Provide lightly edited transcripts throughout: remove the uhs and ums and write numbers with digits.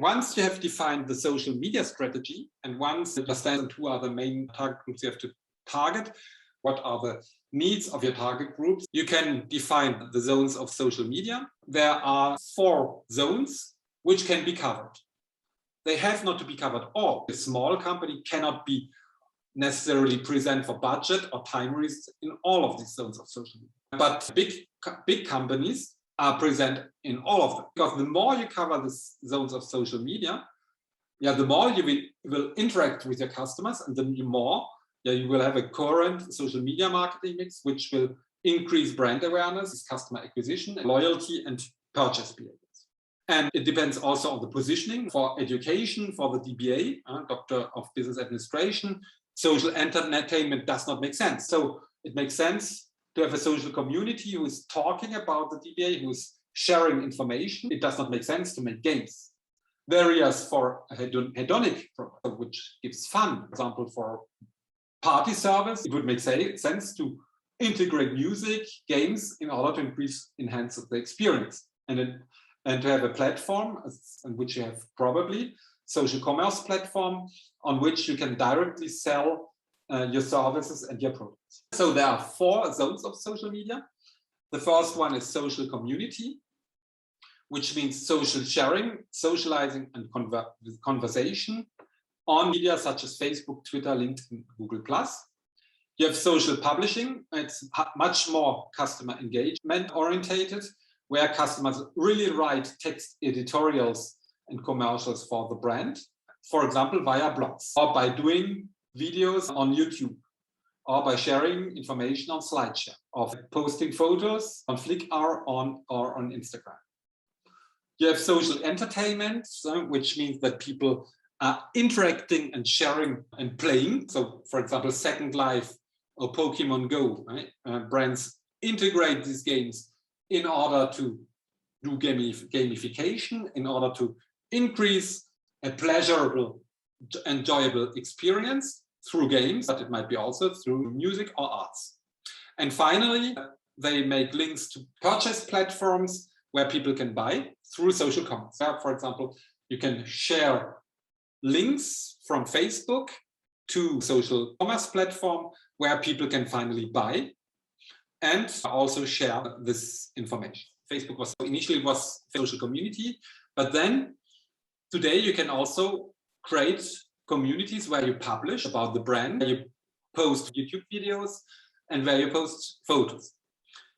Once you have defined the social media strategy, and once you understand who are the main target groups you have to target, what are the needs of your target groups, you can define the zones of social media. There are 4 zones which can be covered. They have not to be covered all. A small company cannot be necessarily present for budget or time reasons in all of these zones of social media. But big companies are present in all of them. Because the more you cover the zones of social media, the more you will interact with your customers, and then the more you will have a current social media marketing mix, which will increase brand awareness, customer acquisition, loyalty, and purchase behaviors. And it depends also on the positioning. For education, for the DBA, Doctor of Business Administration, social entertainment does not make sense. So it makes sense to have a social community who is talking about the DBA, who is sharing information. It does not make sense to make games. Areas for a hedonic product, which gives fun, for example, for party service, it would make sense to integrate music, games in order to enhance the experience. And to have a platform, on which you have probably social commerce platform, on which you can directly sell your services and your products. So there are 4 zones of social media. The first one is social community, which means social sharing, socializing, and conversation on media such as Facebook, Twitter, LinkedIn, Google+. You have social publishing. It's much more customer engagement orientated, where customers really write text editorials and commercials for the brand, for example, via blogs, or by doing videos on YouTube, or by sharing information on SlideShare, or posting photos on Flickr or on Instagram. You have social entertainment, which means that people are interacting and sharing and playing. So, for example, Second Life or Pokemon Go, right? Brands integrate these games in order to do gamification, in order to increase a pleasurable, enjoyable experience through games, but it might be also through music or arts. And finally, they make links to purchase platforms where people can buy through social commerce. For example, you can share links from Facebook to social commerce platform where people can finally buy and also share this information. Facebook was initially social community, but then today you can also create communities where you publish about the brand, where you post YouTube videos, and where you post photos.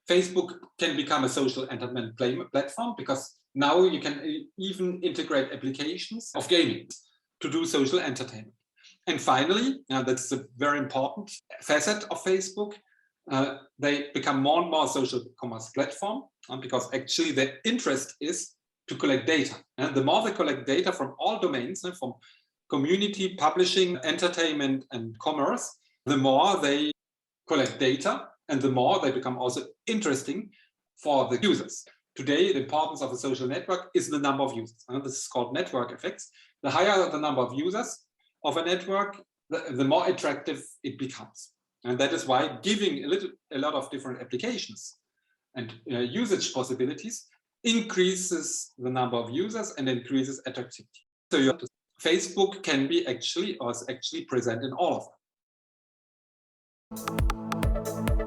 Facebook can become a social entertainment platform because now you can even integrate applications of gaming to do social entertainment. And finally, that's a very important facet of Facebook, they become more and more social commerce platform because actually their interest is to collect data. And the more they collect data from all domains, from community, publishing, entertainment, and commerce, the more they collect data and the more they become also interesting for the users. Today, the importance of a social network is the number of users. This is called network effects. The higher the number of users of a network, the more attractive it becomes. And that is why giving a lot of different applications and usage possibilities increases the number of users and increases attractivity. So Facebook can be actually, or is actually present in all of them.